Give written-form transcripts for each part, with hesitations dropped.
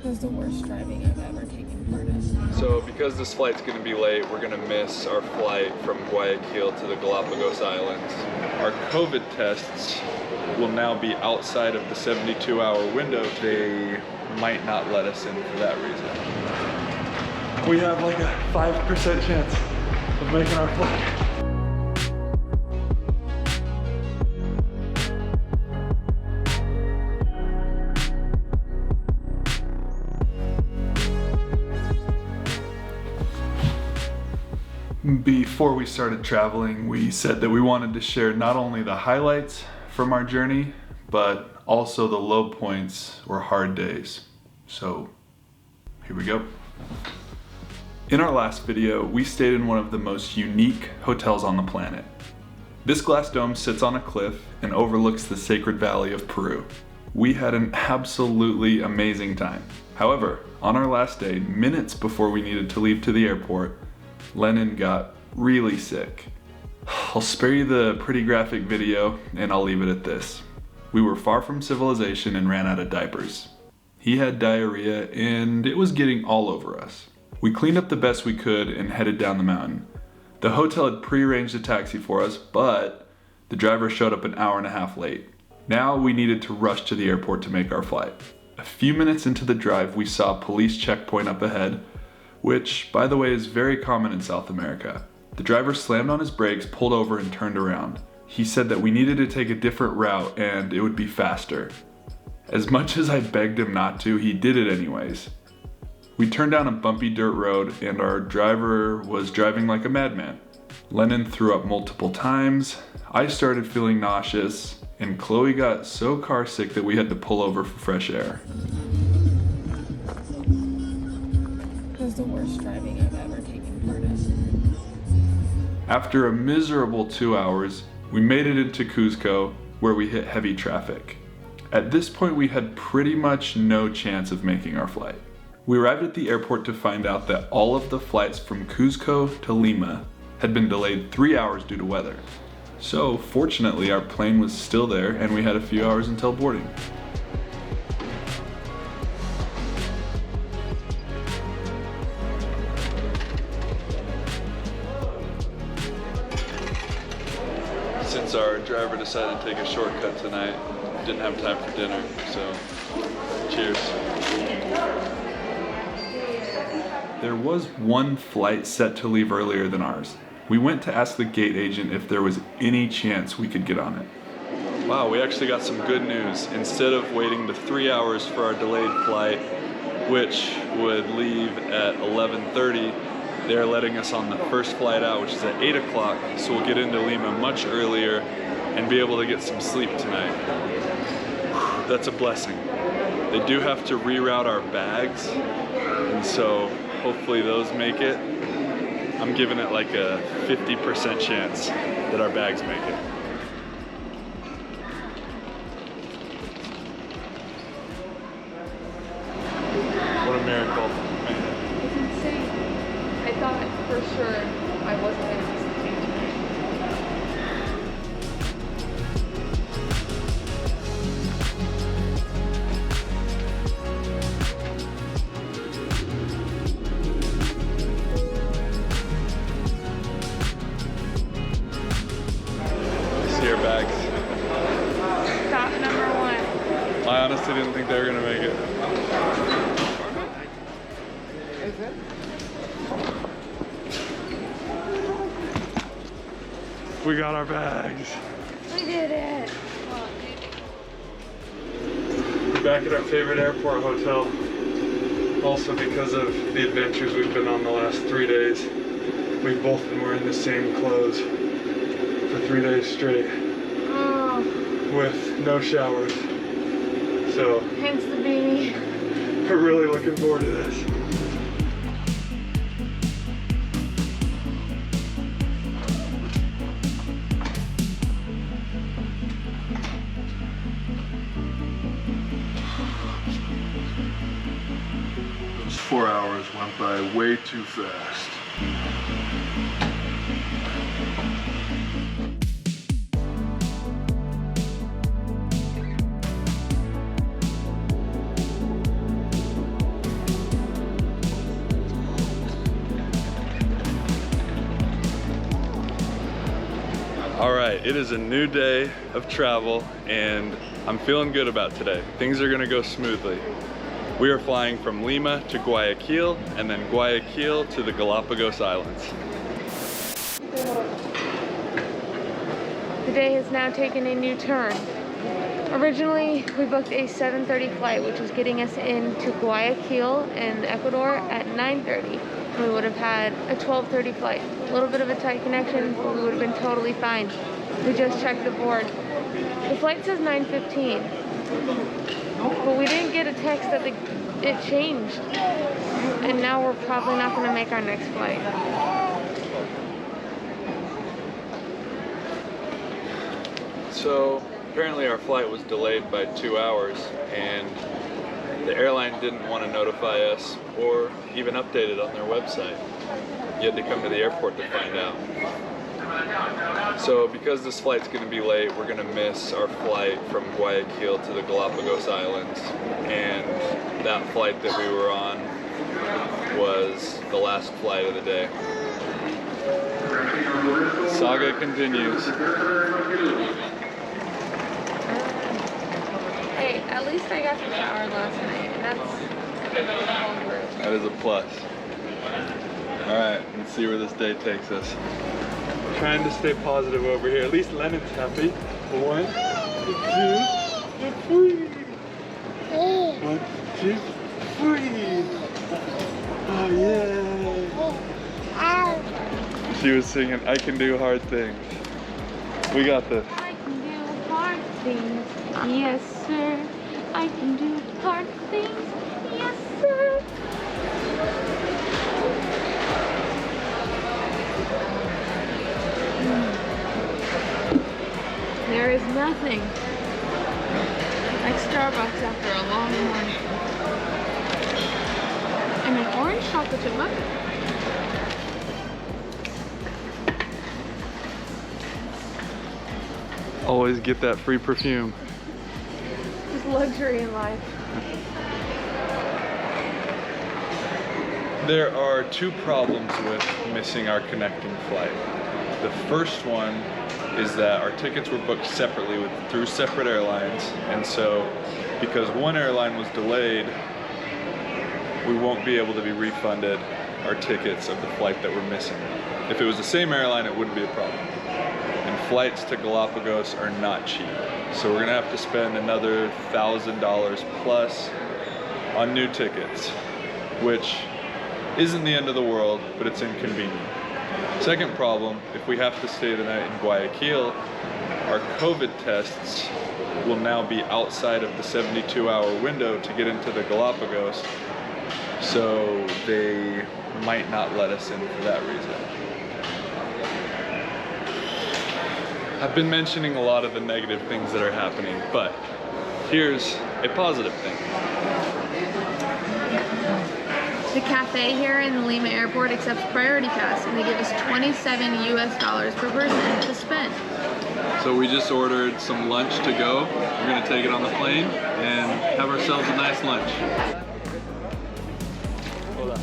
was the worst driving I've ever taken part in. So because this flight's going to be late, we're going to miss our flight from Guayaquil to the Galapagos Islands. Our COVID tests will now be outside of the 72-hour window. They might not let us in for that reason. We have like a 5% chance of making our flight. Before we started traveling, we said that we wanted to share not only the highlights from our journey, but also the low points or hard days. So here we go. In our last video, we stayed in one of the most unique hotels on the planet. This glass dome sits on a cliff and overlooks the sacred valley of Peru. We had an absolutely amazing time. However, on our last day, minutes before we needed to leave to the airport, Lennon got really sick. I'll spare you the pretty graphic video and I'll leave it at this. We were far from civilization and ran out of diapers. He had diarrhea and it was getting all over us. We cleaned up the best we could and headed down the mountain. The hotel had pre-arranged a taxi for us, but the driver showed up an hour and a half late. Now we needed to rush to the airport to make our flight. A few minutes into the drive, we saw a police checkpoint up ahead, which, by the way, is very common in South America. The driver slammed on his brakes, pulled over, and turned around. He said that we needed to take a different route and it would be faster. As much as I begged him not to, he did it anyways. We turned down a bumpy dirt road and our driver was driving like a madman. Lennon threw up multiple times, I started feeling nauseous, and Chloe got so car sick that we had to pull over for fresh air. It was the worst driving I've ever taken part in. After a miserable 2 hours, we made it into Cuzco, where we hit heavy traffic. At this point, we had pretty much no chance of making our flight. We arrived at the airport to find out that all of the flights from Cuzco to Lima had been delayed 3 hours due to weather. So fortunately, our plane was still there and we had a few hours until boarding. Since our driver decided to take a shortcut tonight, didn't have time for dinner, so cheers. There was one flight set to leave earlier than ours. We went to ask the gate agent if there was any chance we could get on it. Wow, we actually got some good news. Instead of waiting the 3 hours for our delayed flight, which would leave at 11:30, they're letting us on the first flight out, which is at 8 o'clock, so we'll get into Lima much earlier and be able to get some sleep tonight. That's a blessing. They do have to reroute our bags, and so hopefully those make it. I'm giving it like a 50% chance that our bags make it. What a miracle. It's insane. I thought for sure I wasn't going to be sleeping tonight. See your bags. Stop number one. I honestly didn't think they were gonna make it. Is it? We got our bags. We did it. We're back at our favorite airport hotel. Also because of the adventures we've been on the last 3 days. We've both been wearing the same clothes for 3 days straight. Oh. With no showers. So Hence the beanie. we're really looking forward to this. Those 4 hours went by way too fast. All right, it is a new day of travel and I'm feeling good about today. Things are gonna go smoothly. We are flying from Lima to Guayaquil and then Guayaquil to the Galapagos Islands. The day has now taken a new turn. Originally, we booked a 7:30 flight, which was getting us into Guayaquil in Ecuador at 9:30. We would have had a 12:30 flight. A little bit of a tight connection, but we would have been totally fine. We just checked the board. The flight says 9:15, but we didn't get a text that it changed. And now we're probably not going to make our next flight. So apparently our flight was delayed by 2 hours and the airline didn't want to notify us or even update it on their website. You had to come to the airport to find out. So because this flight's going to be late, we're going to miss our flight from Guayaquil to the Galapagos Islands, and that flight that we were on was the last flight of the day. Saga continues. Hey, at least I got to shower last night, and That is a plus. Alright, let's see where this day takes us. Trying to stay positive over here. At least Lennon's happy. 1, 2, 3. 1, 2, 3. Oh yeah. She was singing, I can do hard things. We got this. I can do hard things, yes sir. I can do hard things, yes sir. There is nothing like Starbucks after a long morning. And an orange chocolate chip muffin. Always get that free perfume. Just luxury in life. There are two problems with missing our connecting flight. The first one is that our tickets were booked separately through separate airlines, and so because one airline was delayed, we won't be able to be refunded our tickets of the flight that we're missing. If it was the same airline, it wouldn't be a problem. And flights to Galapagos are not cheap. So we're gonna have to spend another $1,000 plus on new tickets, which isn't the end of the world, but it's inconvenient. Second problem, if we have to stay the night in Guayaquil, our COVID tests will now be outside of the 72-hour window to get into the Galapagos, so they might not let us in for that reason. I've been mentioning a lot of the negative things that are happening, but here's a positive thing. The cafe here in the Lima airport accepts Priority Pass, and they give us $27 US per person to spend. So we just ordered some lunch to go. We're gonna take it on the plane and have ourselves a nice lunch. Hold on.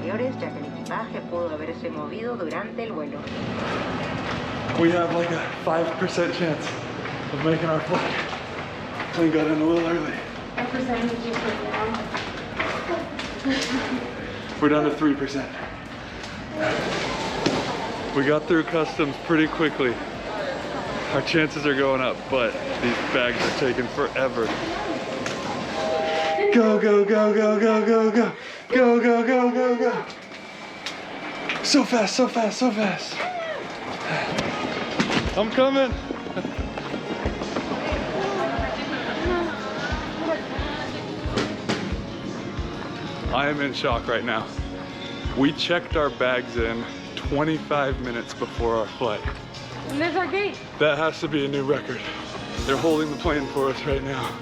Ya que el equipaje pudo haberse movido durante el vuelo. We have like a 5% chance of making our flight. Plane got in a little early. What percentage is it now? We're down to 3%. We got through customs pretty quickly. Our chances are going up, but these bags are taking forever. Go, go, go, go, go, go, go. Go, go, go, go, go. So fast, so fast, so fast. I'm coming. I am in shock right now. We checked our bags in 25 minutes before our flight. And there's our gate. That has to be a new record. They're holding the plane for us right now.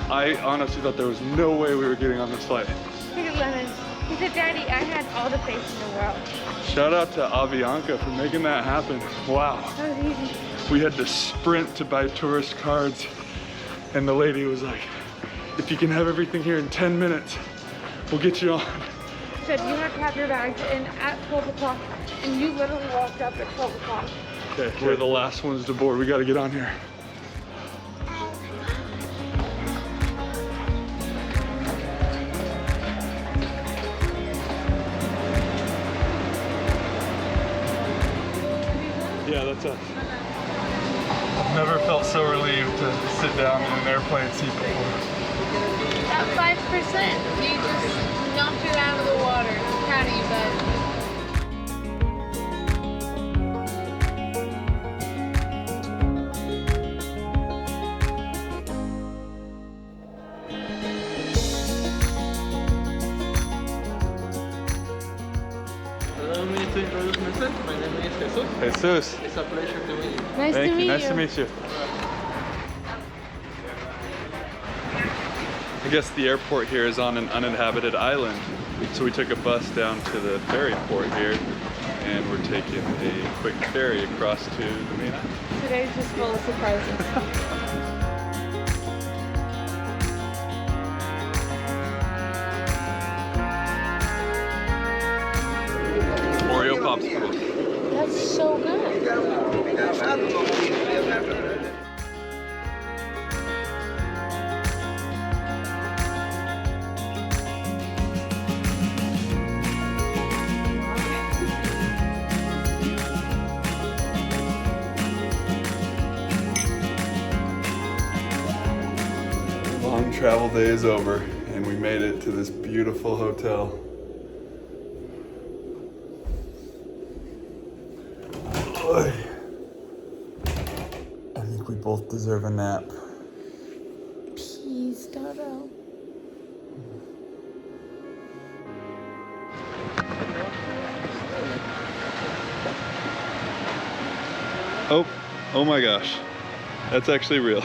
I honestly thought there was no way we were getting on this flight. Look at Lemon. He said, Daddy, I had all the faith in the world. Shout out to Avianca for making that happen. Wow. That was easy. We had to sprint to buy tourist cards, and the lady was like, if you can have everything here in 10 minutes, we'll get you on. She said, you have to have your bags in at 12 o'clock, and you literally walked up at 12 o'clock. Okay, we're the last ones to board. We gotta get on here. Yeah, that's us. I've never felt so relieved to sit down in an airplane seat before. About 5%. You just knocked it out of the water. I'm proud of you, bud. Allow me to introduce myself. My name is Jesus. Jesus. It's a pleasure to meet you. Nice Thank to meet you. you. Nice to meet you. I guess the airport here is on an uninhabited island. So we took a bus down to the ferry port here, and we're taking a quick ferry across to the main island. Today's just full of surprises. Oreo popsicle. That's so good. Long travel day is over, and we made it to this beautiful hotel. Oy. I think we both deserve a nap. Peas, Dodo. Oh my gosh, that's actually real.